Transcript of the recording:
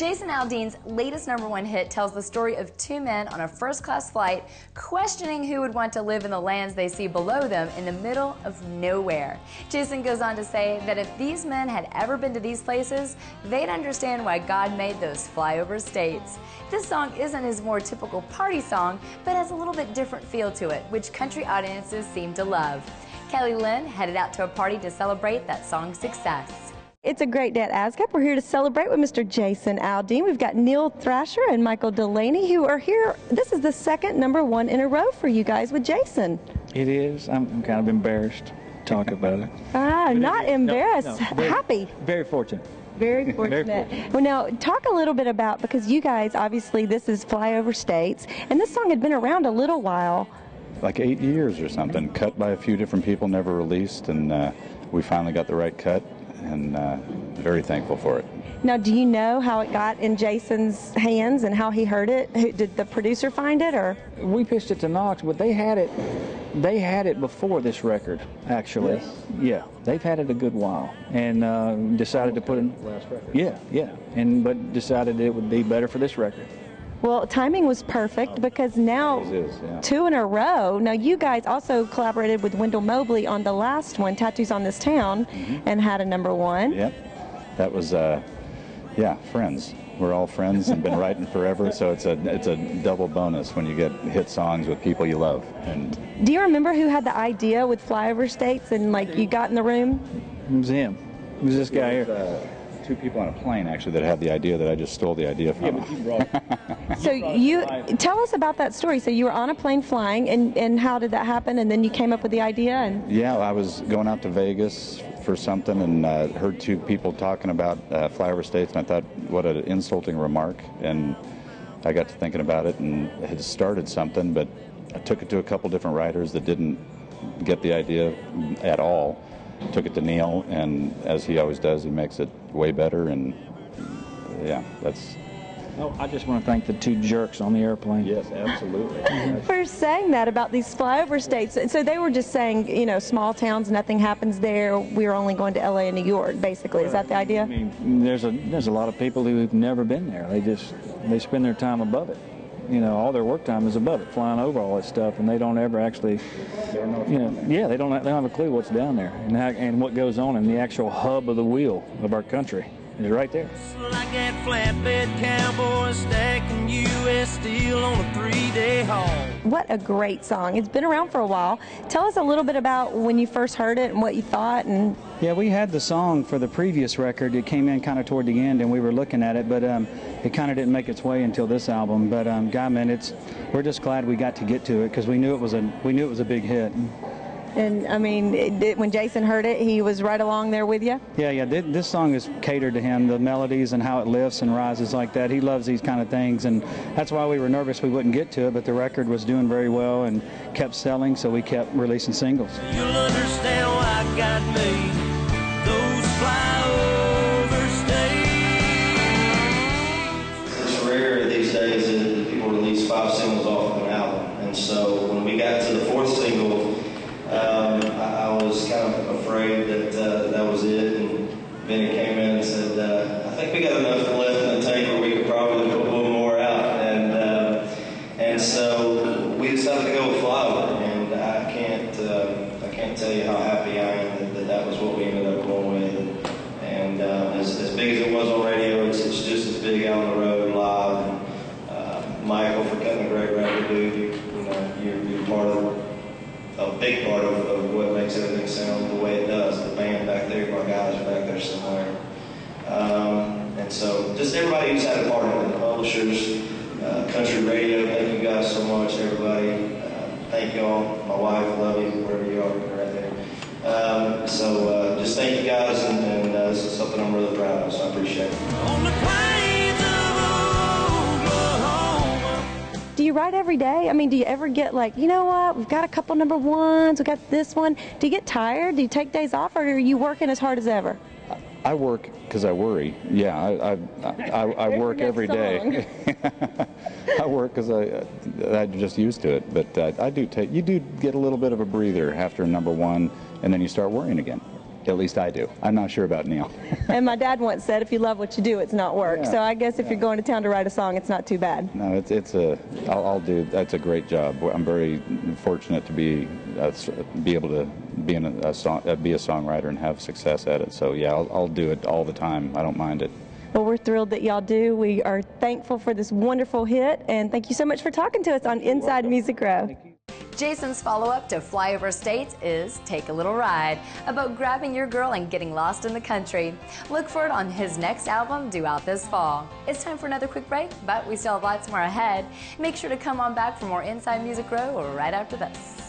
Jason Aldean's latest #1 hit tells the story of two men on a first-class flight questioning who would want to live in the lands they see below them in the middle of nowhere. Jason goes on to say that if these men had ever been to these places, they'd understand why God made those flyover states. This song isn't his more typical party song, but has a little bit different feel to it, which country audiences seem to love. Lynn headed out to a party to celebrate that song's success. It's a great day at ASCAP. We're here to celebrate with Mr. Jason Aldean. We've got Neil Thrasher and Michael Delaney who are here. This is the second #1 in a row for you guys with Jason. It is. I'm kind of embarrassed to talk about it. Not embarrassed. No, happy. Very fortunate. Very fortunate. Very fortunate. Well, now, talk a little bit about, because you guys, obviously, this is Flyover States, and this song had been around a little while. Like 8 years or something, cut by a few different people, never released, and we finally got the right cut, and very thankful for it. Now, do you know how it got in Jason's hands and how he heard it? Did the producer find it, or? We pitched it to Knox, but they had it. They had it before this record, actually. Yes. Yeah, they've had it a good while, and decided to put in last record. Yeah, but decided it would be better for this record. Well, timing was perfect because now Yeah. 2 in a row. Now, you guys also collaborated with Wendell Mobley on the last one, Tattoos on This Town, and had a #1. Yep, that was friends. We're all friends and been writing forever, so it's a double bonus when you get hit songs with people you love. And do you remember who had the idea with Flyover States and like you got in the room? It was him. It was this guy here. 2 people on a plane actually that had the idea that I just stole the idea from. Yeah, but you brought it. So you tell us about that story. So you were on a plane flying, and how did that happen? And then you came up with the idea. And yeah, I was going out to Vegas for something and heard 2 people talking about Flyover States, and I thought, what an insulting remark. And I got to thinking about it and had started something, but I took it to a couple different writers that didn't get the idea at all. Took it to Neil, and as he always does, he makes it way better, and yeah, that's... Oh, I just want to thank the 2 jerks on the airplane. Yes, absolutely. for saying that about these flyover states. So they were just saying, you know, small towns, nothing happens there. We're only going to LA and New York, basically. Is that the idea? I mean, there's a lot of people who've never been there. They spend their time above it. You know, all their work time is above it, flying over all that stuff, and they don't ever actually, they don't have a clue what's down there and what goes on in the actual hub of the wheel of our country is right there. Like that flatbed cowboy stacking U.S. steel on a 3-day haul. What a great song. It's been around for a while. Tell us a little bit about when you first heard it and what you thought. And yeah, we had the song for the previous record. It came in kind of toward the end, and we were looking at it, but it kind of didn't make its way until this album. But God, man, we're just glad we got to get to it because we knew it was a big hit. And I mean, when Jason heard it, he was right along there with you? Yeah. This song is catered to him, the melodies and how it lifts and rises like that. He loves these kind of things, and that's why we were nervous we wouldn't get to it, but the record was doing very well and kept selling, so we kept releasing singles. You'll understand why God made those flyover states. It's rare these days that people release 5 singles off of an album, and so when we got to the 4th single, I was kind of afraid that that was it, and Vinny came in and said, I think we got enough left in the tank where we could probably put one more out, and so we decided to go with Flyover, and I can't tell you how happy I am that was what we ended up going with, and as big as it was on radio, it's just as big out on the road live, and Michael for cutting a great record, dude, you're part of a big part of what makes everything sound the way it does. The band back there, our guys are back there somewhere. And so just everybody who's had a part in it, the publishers, country radio, thank you guys so much, everybody. Thank y'all. My wife, love you, wherever you are, right there. So just thank you guys, and this is something I'm really proud of, so I appreciate it. On the plains of Oklahoma. Do you write every day? I mean, do you ever get like, you know what, we've got a couple #1s, we've got this one. Do you get tired? Do you take days off, or are you working as hard as ever? I work because I worry. Yeah, I work every day. I work because I'm just used to it. But you do get a little bit of a breather after #1, and then you start worrying again. At least I do. I'm not sure about Neil. And my dad once said, if you love what you do, it's not work. Yeah. So I guess if you're going to town to write a song, it's not too bad. No, I'll do. That's a great job. I'm very fortunate to be able to be be a songwriter and have success at it. So yeah, I'll do it all the time. I don't mind it. Well, we're thrilled that y'all do. We are thankful for this wonderful hit, and thank you so much for talking to us on Inside Music Row. Jason's follow-up to Flyover States is Take a Little Ride, about grabbing your girl and getting lost in the country. Look for it on his next album due out this fall. It's time for another quick break, but we still have lots more ahead. Make sure to come on back for more Inside Music Row right after this.